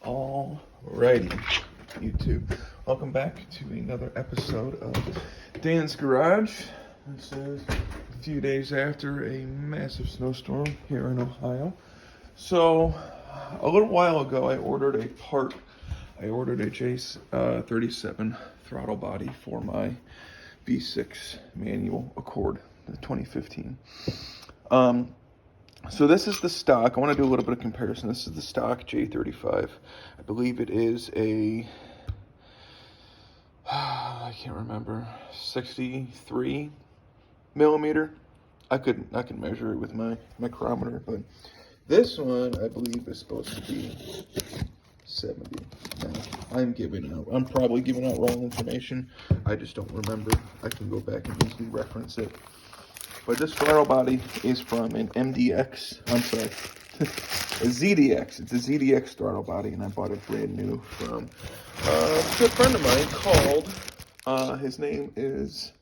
Alrighty, YouTube. Welcome back to another episode of Dan's Garage. This is a few days after a massive snowstorm here in Ohio. So, a little while ago, I ordered a part. I ordered a J37 throttle body for my V6 manual Accord, the 2015. So this is the stock. I want to do a little bit of comparison. This is the stock J35. I believe it is a, I can't remember, 63 millimeter. I can measure it with my micrometer, but this one I believe is supposed to be 70. Now, I'm probably giving out wrong information. I just don't remember. I can go back and easily reference it. But this throttle body is from an MDX, I'm sorry, a ZDX. It's a ZDX throttle body, and I bought it brand new from a good friend of mine called, his name is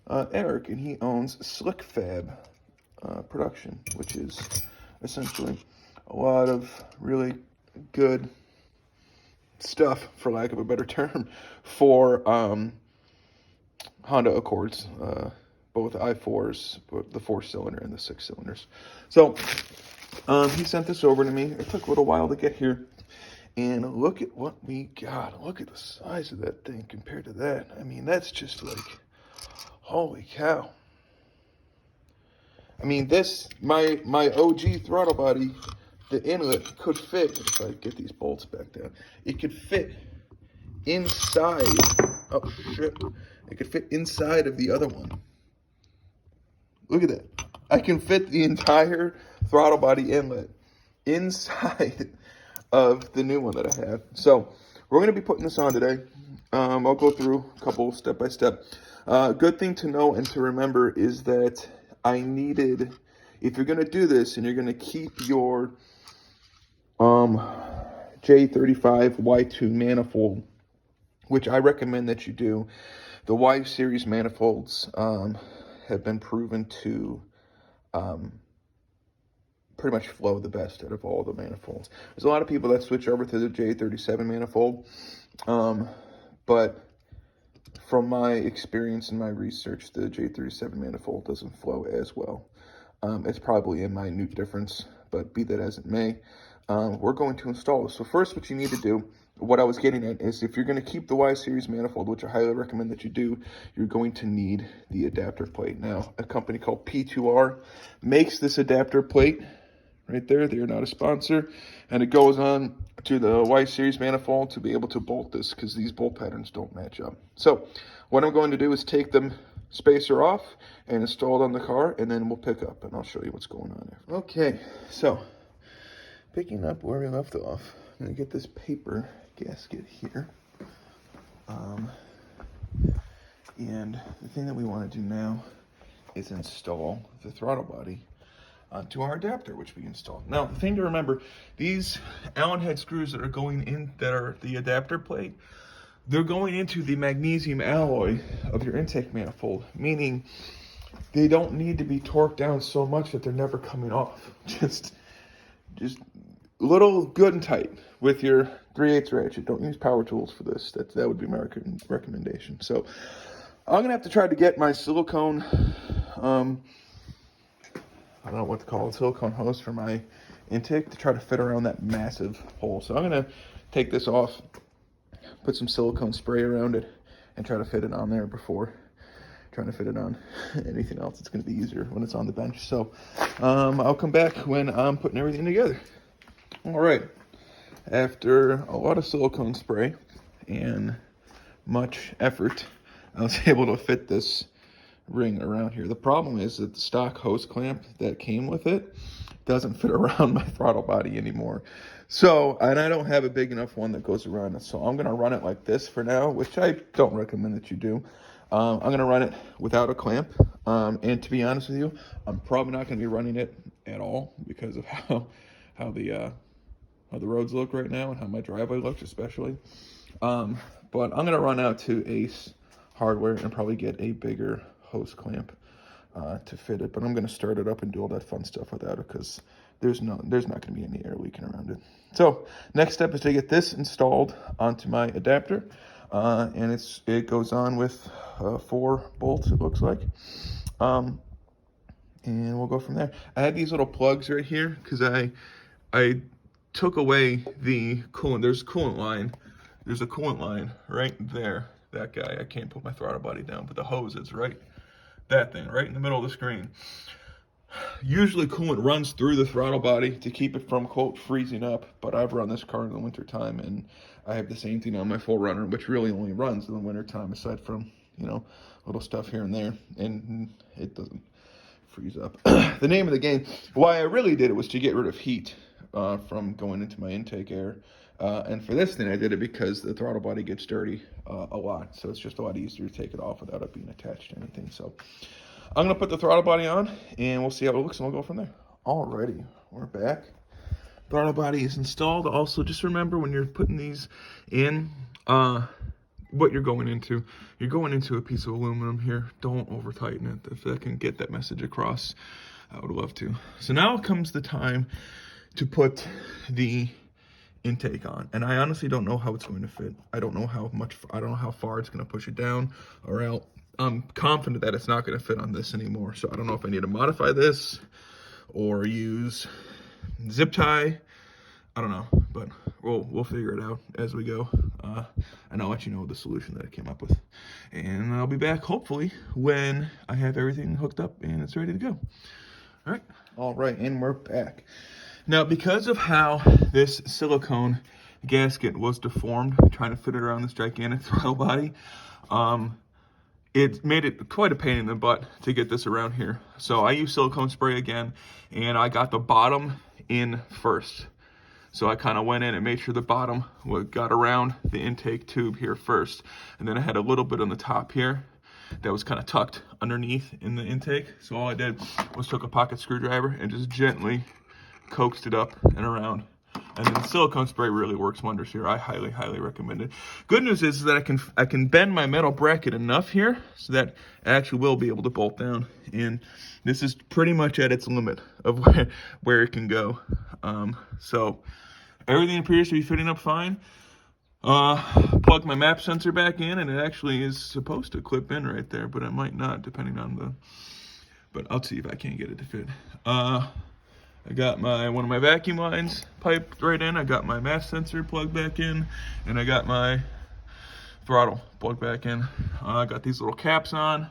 Eric, and he owns Slick Fab Production, which is essentially a lot of really good stuff, for lack of a better term, for Honda Accords. Both i4s, the 4-cylinder and the 6-cylinders. So, he sent this over to me. It took a little while to get here. And look at what we got. Look at the size of that thing compared to that. I mean, that's just like, holy cow. I mean, this, my OG throttle body, the inlet could fit, if I get these bolts back down, it could fit inside, oh shit, it could fit inside of the other one. Look at that. I can fit the entire throttle body inlet inside of the new one that I have. So we're going to be putting this on today. I'll go through a couple step by step. Good thing to know and to remember is that I needed, if you're going to do this and you're going to keep your J35 Y2 manifold, which I recommend that you do, the Y series manifolds have been proven to pretty much flow the best out of all the manifolds. There's a lot of people that switch over to the J37 manifold, but from my experience and my research, the J37 manifold doesn't flow as well. It's probably a minute difference, but be that as it may, we're going to install this. So first, what you need to do, what I was getting at, is if you're going to keep the Y series manifold, which I highly recommend that you do, you're going to need the adapter plate. Now, a company called P2R makes this adapter plate right there. They are not a sponsor, and it goes on to the Y series manifold to be able to bolt this, because these bolt patterns don't match up. So what I'm going to do is take the spacer off and install it on the car, and then we'll pick up, and I'll show you what's going on there. Okay, so picking up where we left off, I'm going to get this paper gasket here. And the thing that we want to do now is install the throttle body onto our adapter, which we installed. Now, the thing to remember, these Allen head screws that are going in, that are the adapter plate, they're going into the magnesium alloy of your intake manifold, meaning they don't need to be torqued down so much that they're never coming off. Just little good and tight with your 3/8 ratchet. Don't use power tools for this. That would be my recommendation. So I'm gonna have to try to get my silicone, I don't know what to call it, silicone hose for my intake to try to fit around that massive hole. So I'm gonna take this off, put some silicone spray around it, and try to fit it on there before trying to fit it on anything else. It's gonna be easier when it's on the bench. So I'll come back when I'm putting everything together. All right, after a lot of silicone spray and much effort, I was able to fit this ring around here. The problem is that the stock hose clamp that came with it doesn't fit around my throttle body anymore. So, and I don't have a big enough one that goes around it. So I'm gonna run it like this for now, which I don't recommend that you do. I'm gonna run it without a clamp. And to be honest with you, I'm probably not gonna be running it at all because of how the roads look right now and how my driveway looks especially. But I'm gonna run out to Ace Hardware and probably get a bigger hose clamp to fit it. But I'm gonna start it up and do all that fun stuff without it, because there's not going to be any air leaking around it. So next step is to get this installed onto my adapter, and it goes on with 4 bolts, it looks like, and we'll go from there. I had these little plugs right here because I took away the coolant. There's a coolant line right there. That guy, I can't put my throttle body down, but the hose is right, that thing right in the middle of the screen. Usually coolant runs through the throttle body to keep it from, quote, freezing up, but I've run this car in the winter time, and I have the same thing on my 4Runner, which really only runs in the winter time aside from, you know, little stuff here and there, and it doesn't freeze up. The name of the game, why I really did it was to get rid of heat from going into my intake air, and for this thing I did it because the throttle body gets dirty a lot, so it's just a lot easier to take it off without it being attached to anything. So I'm going to put the throttle body on, and we'll see how it looks, and we'll go from there. Alrighty, we're back. Throttle body is installed. Also, just remember when you're putting these in, what you're going into. You're going into a piece of aluminum here. Don't over-tighten it. If that can get that message across, I would love to. So now comes the time to put the intake on, and I honestly don't know how it's going to fit. I don't know how far it's going to push it down or out. I'm confident that it's not going to fit on this anymore, so I don't know if I need to modify this or use zip tie. I don't know, but we'll figure it out as we go, and I'll let you know the solution that I came up with, and I'll be back hopefully when I have everything hooked up and it's ready to go. All right, and we're back. Now, because of how this silicone gasket was deformed, trying to fit it around this gigantic throttle body, it made it quite a pain in the butt to get this around here. So I used silicone spray again, and I got the bottom in first. So I kind of went in and made sure the bottom got around the intake tube here first. And then I had a little bit on the top here that was kind of tucked underneath in the intake. So all I did was took a pocket screwdriver and just gently coaxed it up and around. And then the silicone spray really works wonders here. I highly, highly recommend it. Good news is that I can bend my metal bracket enough here so that I actually will be able to bolt down. And this is pretty much at its limit of where it can go. So everything appears to be fitting up fine. Plug my map sensor back in, and it actually is supposed to clip in right there, but it might not depending on but I'll see if I can't get it to fit. I got one of my vacuum lines piped right in. I got my map sensor plugged back in, and I got my throttle plugged back in. I got these little caps on.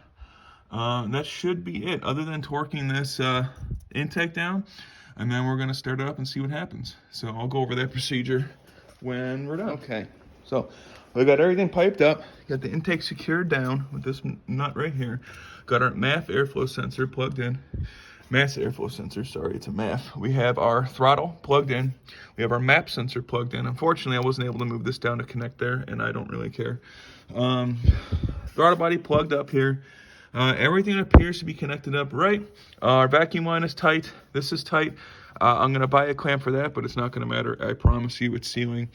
And that should be it, other than torquing this intake down, and then we're gonna start it up and see what happens. So I'll go over that procedure when we're done. Okay, so we got everything piped up, got the intake secured down with this nut right here, got our MAF airflow sensor plugged in. Mass airflow sensor, sorry, it's a MAF. We have our throttle plugged in. We have our map sensor plugged in. Unfortunately, I wasn't able to move this down to connect there, and I don't really care. Throttle body plugged up here. Everything appears to be connected up right. Our vacuum line is tight. This is tight. I'm gonna buy a clamp for that, but it's not gonna matter. I promise you, it's sealing.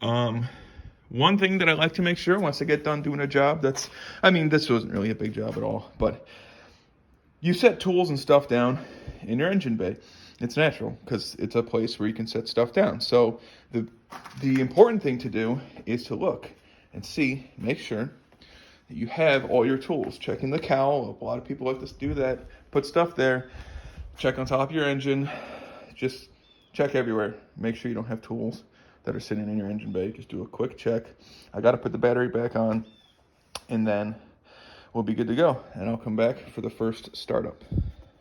One thing that I like to make sure once I get done doing a job, this wasn't really a big job at all, but you set tools and stuff down in your engine bay. It's natural because it's a place where you can set stuff down. So the important thing to do is to look and see, make sure that you have all your tools. Checking the cowl. A lot of people like to do that. Put stuff there. Check on top of your engine. Just check everywhere. Make sure you don't have tools that are sitting in your engine bay. Just do a quick check. I got to put the battery back on, and then we'll be good to go, and I'll come back for the first startup.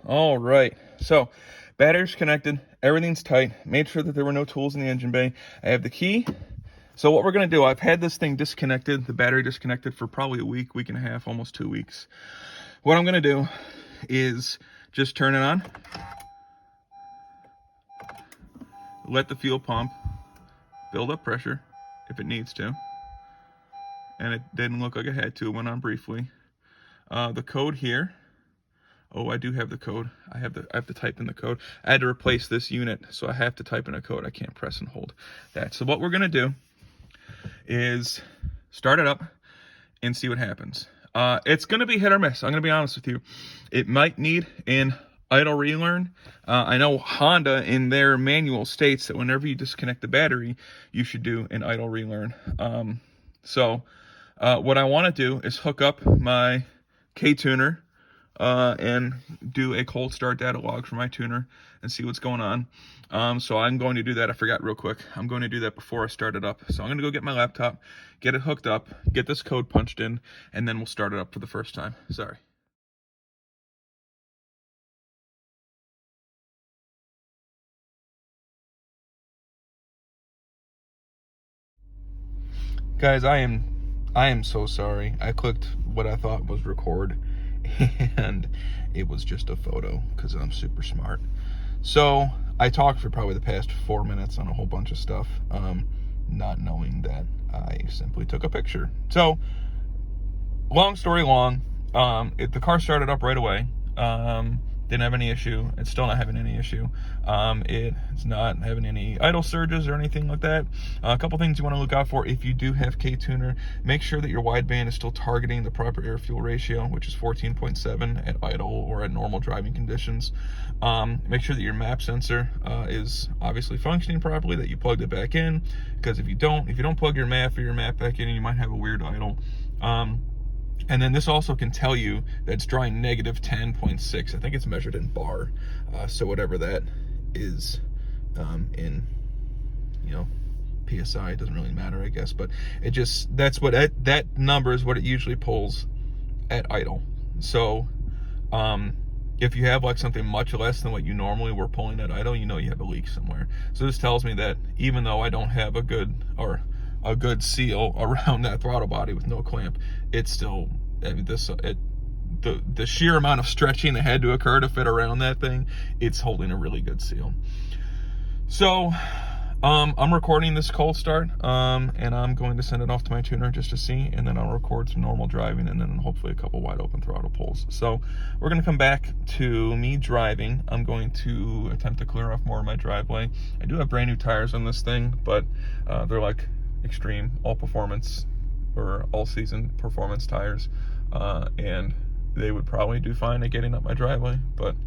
All right, so battery's connected, everything's tight. Made sure that there were no tools in the engine bay. I have the key. So what we're gonna do, I've had this thing disconnected, the battery disconnected for probably a week, week and a half, almost 2 weeks. What I'm gonna do is just turn it on, let the fuel pump build up pressure if it needs to, and it didn't look like it had to. It went on briefly. The code here. Oh, I do have the code. I have to type in the code. I had to replace this unit, so I have to type in a code. I can't press and hold that. So what we're gonna do is start it up and see what happens. It's gonna be hit or miss. I'm gonna be honest with you. It might need an idle relearn. I know Honda in their manual states that whenever you disconnect the battery, you should do an idle relearn. So what I want to do is hook up my K-tuner and do a cold start data log for my tuner and see what's going on. So I'm going to do that. I forgot real quick. I'm going to do that before I start it up. So I'm going to go get my laptop, get it hooked up, get this code punched in, and then we'll start it up for the first time. Sorry. Guys, I am so sorry. I clicked what I thought was record and it was just a photo because I'm super smart. So I talked for probably the past 4 minutes on a whole bunch of stuff, not knowing that I simply took a picture. So long story long, the car started up right away. Didn't have any issue. It's still not having any issue. It's not having any idle surges or anything like that. A couple things you want to look out for if you do have K-tuner. Make sure that your wideband is still targeting the proper air-fuel ratio, which is 14.7 at idle or at normal driving conditions. Make sure that your map sensor is obviously functioning properly, that you plugged it back in, because if you don't plug your map or your map back in, you might have a weird idle. And then this also can tell you that it's drawing negative 10.6. I think it's measured in bar. So whatever that is in, PSI, it doesn't really matter, I guess. But it just, that number is what it usually pulls at idle. So if you have like something much less than what you normally were pulling at idle, you know you have a leak somewhere. So this tells me that even though I don't have a good seal around that throttle body with no clamp, it's still, the sheer amount of stretching that had to occur to fit around that thing, it's holding a really good seal. So I'm recording this cold start, and I'm going to send it off to my tuner just to see, and then I'll record some normal driving and then hopefully a couple wide open throttle pulls. So we're going to come back to me driving. I'm going to attempt to clear off more of my driveway. I do have brand new tires on this thing, but they're like extreme all performance or all season performance tires, and they would probably do fine at getting up my driveway, but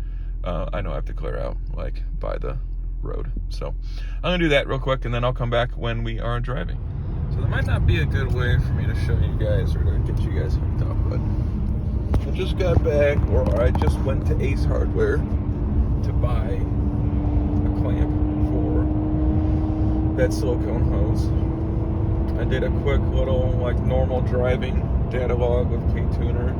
I know I have to clear out like by the road. So I'm gonna do that real quick and then I'll come back when we are driving. So there might not be a good way for me to show you guys or to get you guys hooked up, but I just got back, or I just went to Ace Hardware to buy a clamp for that silicone hose. I did a quick little like normal driving data log with K-tuner,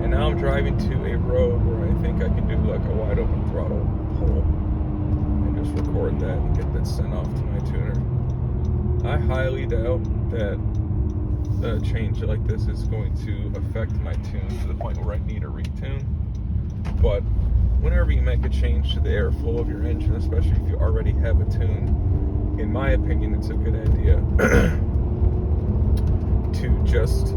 and now I'm driving to a road where I think I can do like a wide open throttle pull and just record that and get that sent off to my tuner. I highly doubt that a change like this is going to affect my tune to the point where I need a retune, but whenever you make a change to the airflow of your engine, especially if you already have a tune, in my opinion, it's a good idea to just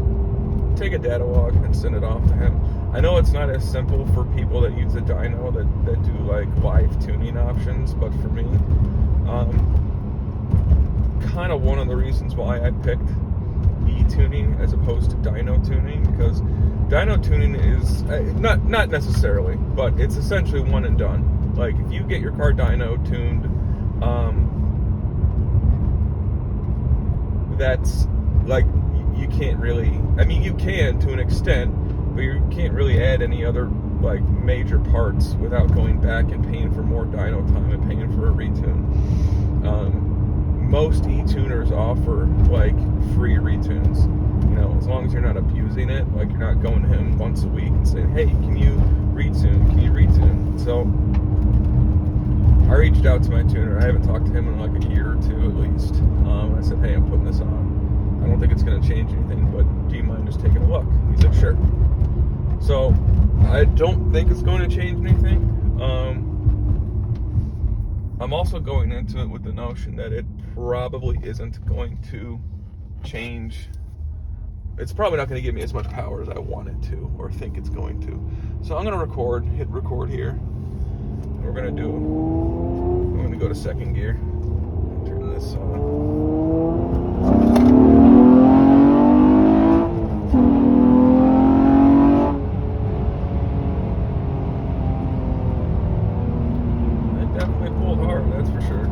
take a data log and send it off to him. I know it's not as simple for people that use a dyno that do like live tuning options, but for me, kind of one of the reasons why I picked e-tuning as opposed to dyno tuning, because dyno tuning is not necessarily, but it's essentially one and done. Like if you get your car dyno tuned, that's like you can't really, I mean you can to an extent, but you can't really add any other like major parts without going back and paying for more dyno time and paying for a retune. Most e-tuners offer like free retunes, as long as you're not abusing it, like you're not going to him once a week and saying, hey, can you retune? So I reached out to my tuner. I haven't talked to him in like a year or two at least. I said, hey, I'm putting this on. I don't think it's going to change anything, but do you mind just taking a look? He's like, sure. So I don't think it's going to change anything. I'm also going into it with the notion that it probably isn't going to change. It's probably not going to give me as much power as I want it to or think it's going to. So I'm going to hit record here. And we're going to go to second gear. Turn this on. car, that's for sure.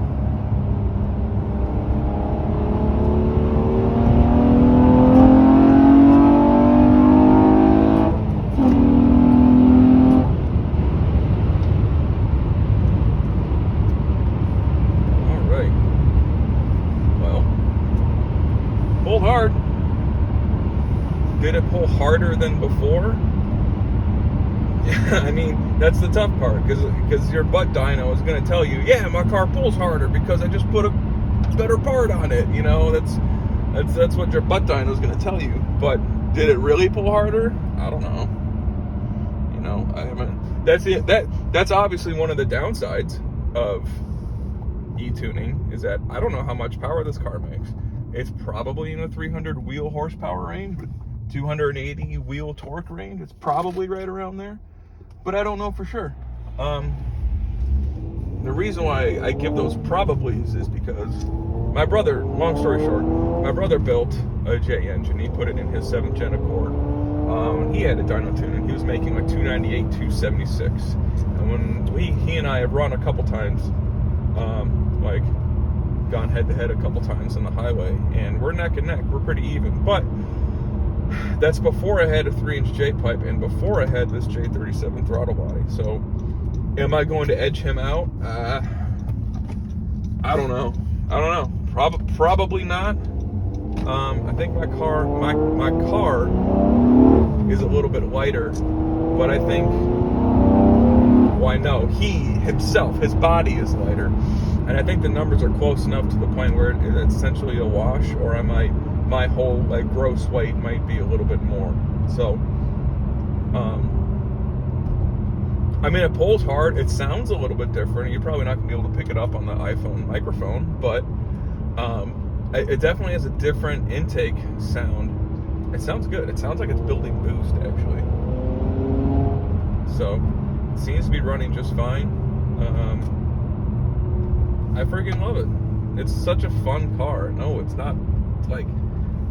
All right. Well, pulled hard. Did it pull harder than before? Yeah, I mean, that's the tough part, because your butt dyno is going to tell you, yeah, my car pulls harder because I just put a better part on it. You know, that's what your butt dyno is going to tell you. But did it really pull harder? I don't know. You know, I haven't. That's obviously one of the downsides of e-tuning, is that I don't know how much power this car makes. It's probably in the 300 wheel horsepower range with 280 wheel torque range. It's probably right around there, but I don't know for sure. The reason why I give those probablys is because my brother, long story short, my brother built a J engine. He put it in his 7th gen Accord. He had a dyno tune, and he was making like 298, 276. And when he and I have run a couple times, like gone head to head a couple times on the highway, and we're neck and neck. We're pretty even, but that's before I had a 3-inch J-pipe and before I had this J37 throttle body. So, am I going to edge him out? I don't know. Probably not. I think my car is a little bit lighter, but I think, why no? He himself, his body is lighter, and I think the numbers are close enough to the point where it's essentially a wash, or my whole like gross weight might be a little bit more. So, I mean, it pulls hard. It sounds a little bit different. You're probably not gonna be able to pick it up on the iPhone microphone, but it definitely has a different intake sound. It sounds good. It sounds like it's building boost, actually. So, it seems to be running just fine. I freaking love it. It's such a fun car. No, it's not, like,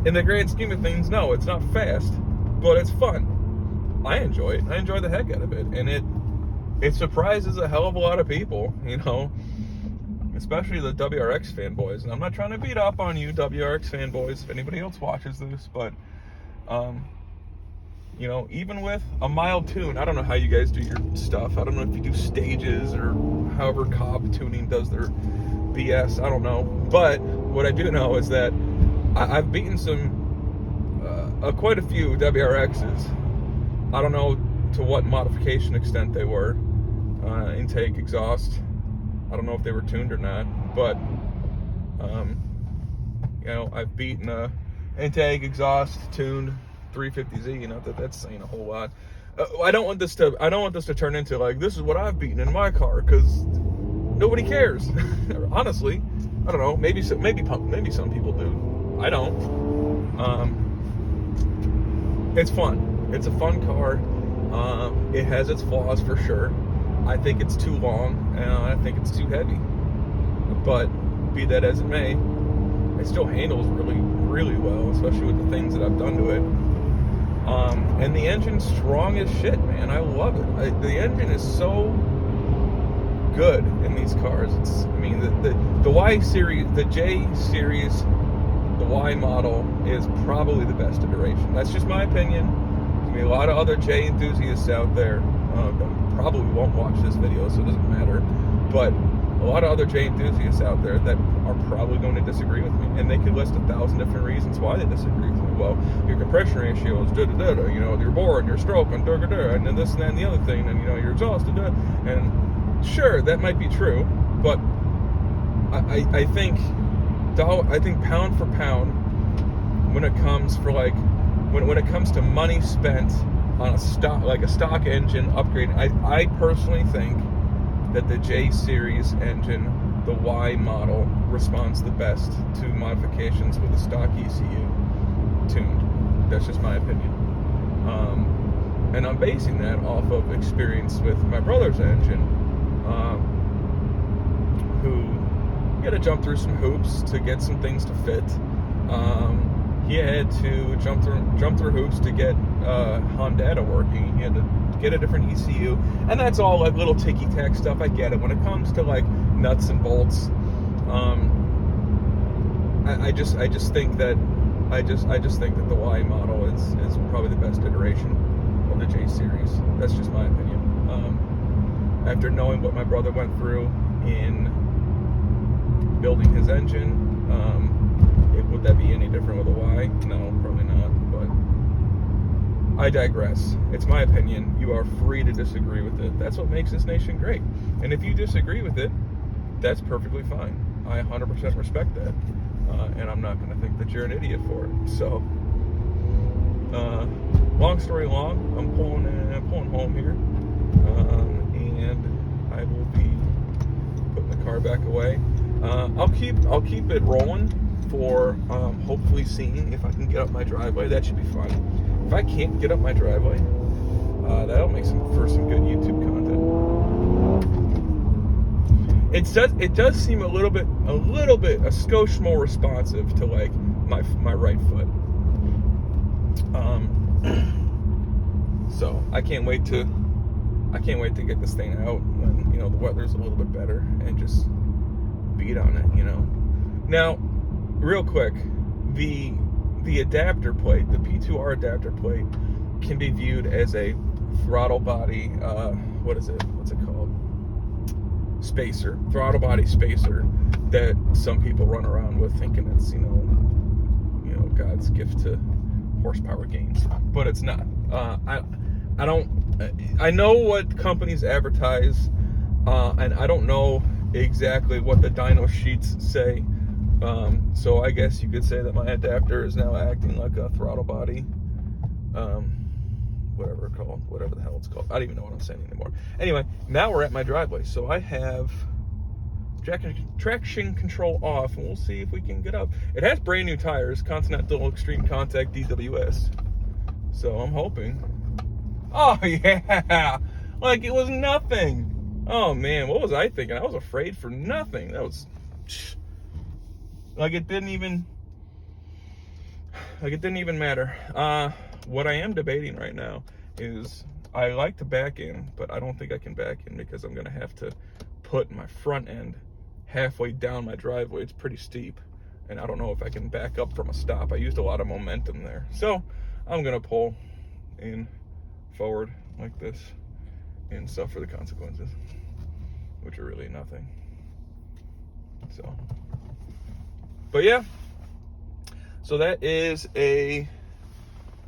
in the grand scheme of things, no, it's not fast, but it's fun. I enjoy it. I enjoy the heck out of it, and it surprises a hell of a lot of people, you know, especially the WRX fanboys. And I'm not trying to beat up on you, WRX fanboys, if anybody else watches this, but, you know, even with a mild tune, I don't know how you guys do your stuff. I don't know if you do stages or however Cobb Tuning does their BS. I don't know. But what I do know is that I've beaten quite a few WRXs. I don't know to what modification extent they were. Intake, exhaust. I don't know if they were tuned or not. But, you know, I've beaten intake, exhaust, tuned 350Z. You know, that's saying a whole lot. I don't want this to turn into like, this is what I've beaten in my car, because nobody cares. Honestly, I don't know. Maybe some people do. I don't. It's fun. It's a fun car. It has its flaws for sure. I think it's too long, and I think it's too heavy. But be that as it may, it still handles really, really well, especially with the things that I've done to it. And the engine's strong as shit, man. I love it. The engine is so good in these cars. The Y series, the J series, the Y model is probably the best iteration. That's just my opinion. There's gonna be a lot of other J enthusiasts out there that probably won't watch this video, so it doesn't matter. But a lot of other J enthusiasts out there that are probably going to disagree with me, and they could list 1,000 different reasons why they disagree with me. Well, your compression ratio is da-da-da-da, you know, your bore and your stroke and da-da-da, and then this and that and the other thing, and, you know, your exhaust, da-da. And sure, that might be true, but I think pound for pound, when it comes to money spent on a stock engine upgrade, I personally think that the J series engine, the Y model, responds the best to modifications with a stock ECU tuned. That's just my opinion. And I'm basing that off of experience with my brother's engine, who had to jump through some hoops to get some things to fit. He had to jump through hoops to get Honda working. He had to get a different ECU, and that's all like little ticky-tack stuff. I get it. When it comes to like nuts and bolts, I just think that the Y model is probably the best iteration of the J series. That's just my opinion. After knowing what my brother went through in building his engine, would that be any different with a Y? No, probably not. But I digress. It's my opinion. You are free to disagree with it. That's what makes this nation great. And if you disagree with it, that's perfectly fine. I 100% respect that. And I'm not going to think that you're an idiot for it. So, long story long, I'm pulling home here, and I will be putting the car back away. I'll keep it rolling for hopefully seeing if I can get up my driveway. That should be fun. If I can't get up my driveway, that'll make for some good YouTube content. It does seem a skosh more responsive to like my right foot. So I can't wait to get this thing out when the weather's a little bit better and just beat on it. Now, real quick, the adapter plate, the P2R adapter plate, can be viewed as a throttle body. What's it called? Spacer, throttle body spacer that some people run around with thinking it's God's gift to horsepower gains, but it's not. I know what companies advertise, and I don't know exactly what the dyno sheets say. So I guess you could say that my adapter is now acting like a throttle body, whatever the hell it's called. I don't even know what I'm saying anymore. Anyway, now we're at my driveway, so I have traction control off, and we'll see if we can get up. It has brand new tires, Continental Extreme Contact DWS, so I'm hoping. Oh yeah, like it was nothing. Oh man, what was I thinking? I was afraid for nothing. That was like it didn't even matter. What I am debating right now is I like to back in, but I don't think I can back in because I'm gonna have to put my front end halfway down my driveway. It's pretty steep, and I don't know if I can back up from a stop. I used a lot of momentum there, so I'm gonna pull in forward like this and suffer the consequences, which are really nothing. So, but yeah, so that is a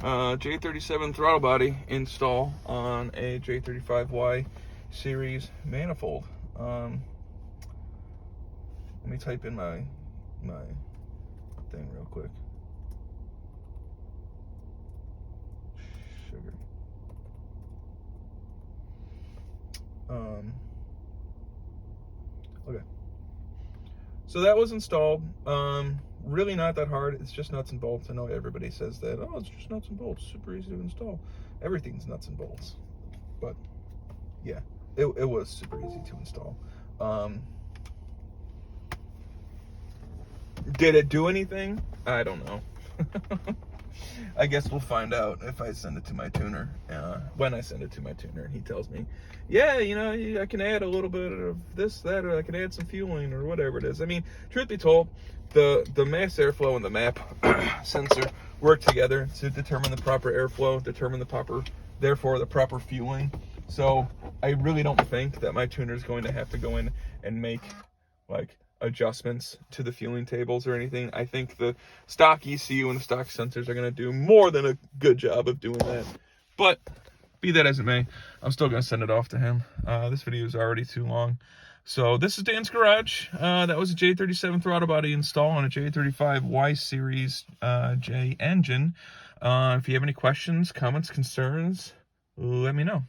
J37 throttle body install on a J35Y series manifold. Let me type in my thing real quick. Sugar. Okay. So that was installed. Really not that hard. It's just nuts and bolts. I know everybody says that. Oh, it's just nuts and bolts. Super easy to install. Everything's nuts and bolts. But yeah, it was super easy to install. Did it do anything? I don't know. I guess we'll find out if I send it to my tuner. When I send it to my tuner, he tells me, yeah, I can add a little bit of this, that, or I can add some fueling or whatever it is. I mean, truth be told, the mass airflow and the MAP sensor work together to determine the proper airflow, determine the proper fueling. So I really don't think that my tuner is going to have to go in and make like adjustments to the fueling tables or anything. I think the stock ECU and the stock sensors are going to do more than a good job of doing that. But be that as it may, I'm still going to send it off to him. This video is already too long. So this is Dan's Garage. That was a J37 throttle body install on a J35 Y Series J engine. If you have any questions, comments, concerns, let me know.